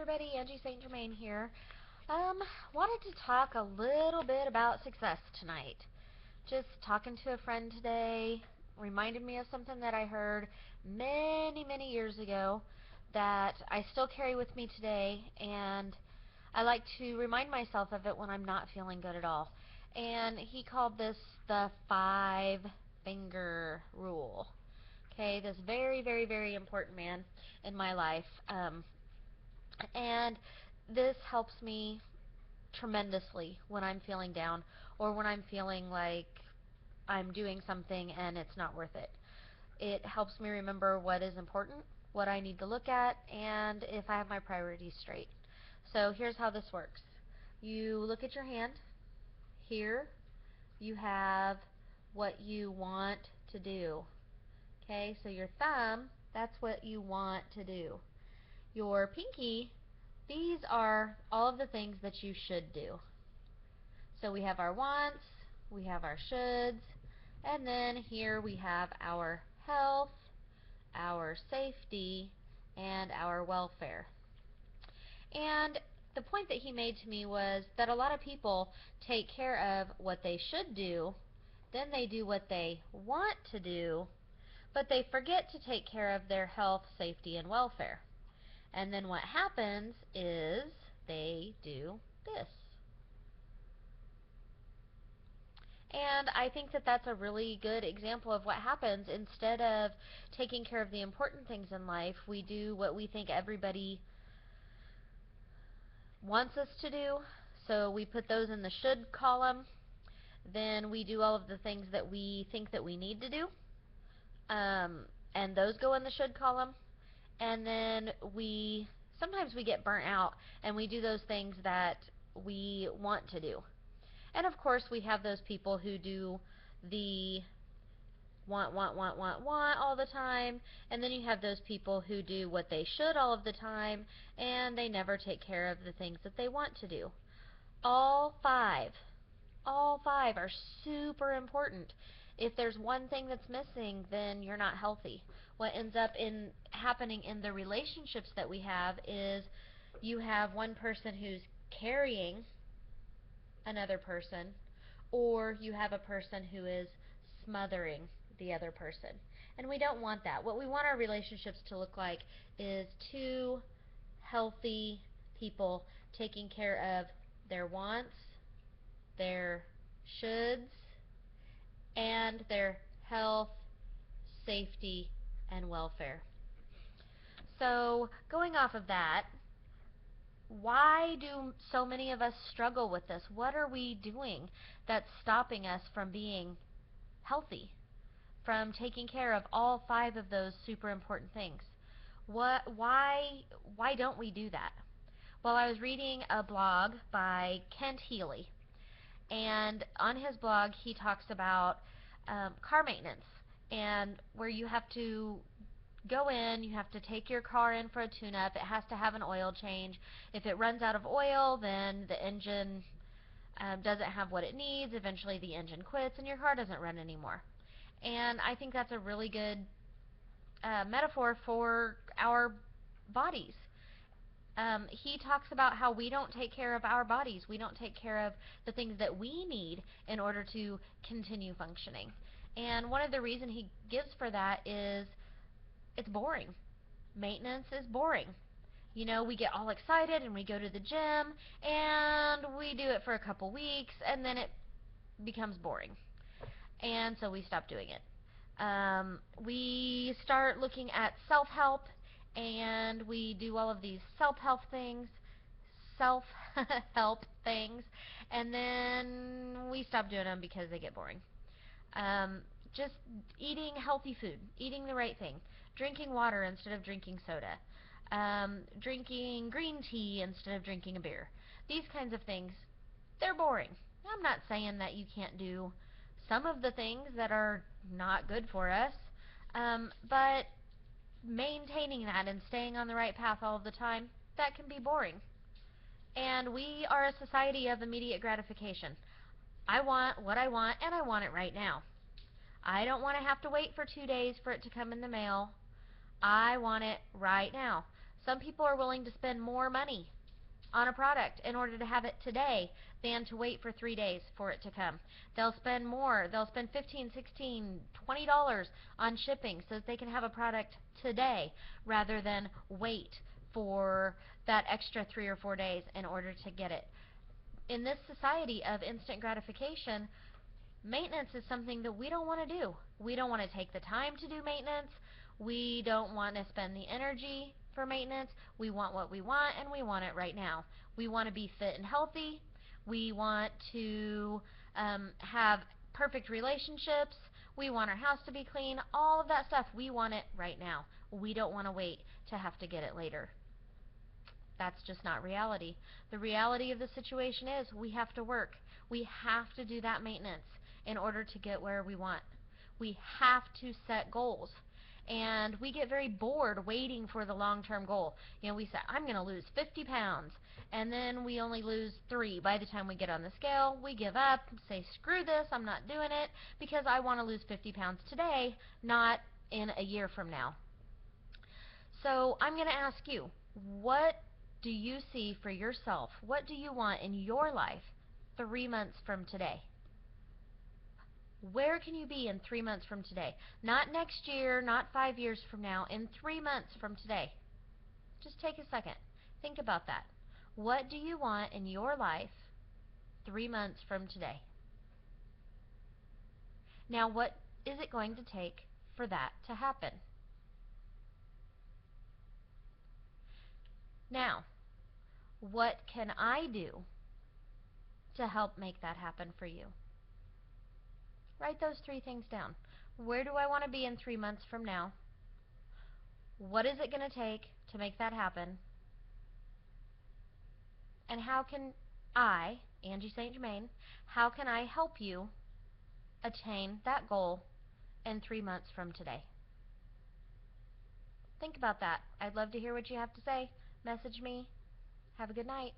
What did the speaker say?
everybody, Angie St-Germain here. Wanted to talk a little bit about success tonight. Just talking to a friend today reminded me of something that I heard many, many years ago that I still carry with me today, and I like to remind myself of it when I'm not feeling good at all. And he called this the five finger rule. Okay, this very, very, very important man in my life. And this helps me tremendously when I'm feeling down or when I'm feeling like I'm doing something and it's not worth it. It helps me remember what is important, what I need to look at, and if I have my priorities straight. So here's how this works. You look at your hand. Here you have what you want to do. Okay, so your thumb, that's what you want to do. Your pinky, these are all of the things that you should do. So we have our wants, we have our shoulds, and then here we have our health, our safety, and our welfare. And the point that he made to me was that a lot of people take care of what they should do, then they do what they want to do, but they forget to take care of their health, safety, and welfare. And then what happens is they do this. And I think that that's a really good example of what happens. Instead of taking care of the important things in life, we do what we think everybody wants us to do. So we put those in the should column. Then we do all of the things that we think that we need to do. And those go in the should column. And then sometimes we get burnt out and we do those things that we want to do. And of course we have those people who do the want all the time, and then you have those people who do what they should all of the time, and they never take care of the things that they want to do. All five are super important. If there's one thing that's missing, then you're not healthy. What ends up happening in the relationships that we have is you have one person who's carrying another person, or you have a person who is smothering the other person. And we don't want that. What we want our relationships to look like is two healthy people taking care of their wants, their shoulds, and their health, safety, and welfare. So going off of that, why do so many of us struggle with this? What are we doing that's stopping us from being healthy, from taking care of all five of those super important things? Why don't we do that? Well, I was reading a blog by Kent Healy, and on his blog he talks about car maintenance, and where you have to go in, you have to take your car in for a tune-up. It has to have an oil change. If it runs out of oil, then the engine doesn't have what it needs. Eventually the engine quits and your car doesn't run anymore. And I think that's a really good metaphor for our bodies. He talks about how we don't take care of our bodies. We don't take care of the things that we need in order to continue functioning. And one of the reasons he gives for that is it's boring. Maintenance is boring. You know, we get all excited and we go to the gym and we do it for a couple weeks and then it becomes boring. And so we stop doing it. We start looking at self-help and we do all of these self-help things, and then we stop doing them because they get boring. Just eating healthy food, eating the right thing, drinking water instead of drinking soda, drinking green tea instead of drinking a beer. These kinds of things, they're boring. I'm not saying that you can't do some of the things that are not good for us, but maintaining that and staying on the right path all the time, that can be boring. And we are a society of immediate gratification. I want what I want, and I want it right now. I don't want to have to wait for 2 days for it to come in the mail. I want it right now. Some people are willing to spend more money on a product in order to have it today than to wait for 3 days for it to come. They'll spend more. They'll spend 15, 16, $20 on shipping so that they can have a product today rather than wait for that extra 3 or 4 days in order to get it. In this society of instant gratification, maintenance is something that we don't want to do. We don't want to take the time to do maintenance. We don't want to spend the energy for maintenance. We want what we want, and we want it right now. We want to be fit and healthy. We want to have perfect relationships. We want our house to be clean. All of that stuff, we want it right now. We don't want to wait to have to get it later. That's just not reality. The reality of the situation is we have to work. We have to do that maintenance in order to get where we want. We have to set goals. And we get very bored waiting for the long-term goal. You know, we say, I'm going to lose 50 pounds. And then we only lose 3. By the time we get on the scale, we give up, say, screw this, I'm not doing it, because I want to lose 50 pounds today, not in a year from now. So I'm going to ask you, what do you see for yourself? What do you want in your life 3 months from today? Where can you be in 3 months from today? Not next year, not 5 years from now, in 3 months from today. Just take a second. Think about that. What do you want in your life 3 months from today? Now, what is it going to take for that to happen? Now, what can I do to help make that happen for you? Write those 3 things down. Where do I want to be in 3 months from now? What is it going to take to make that happen? And how can I, Angie St-Germain, how can I help you attain that goal in 3 months from today? Think about that. I'd love to hear what you have to say. Message me. Have a good night.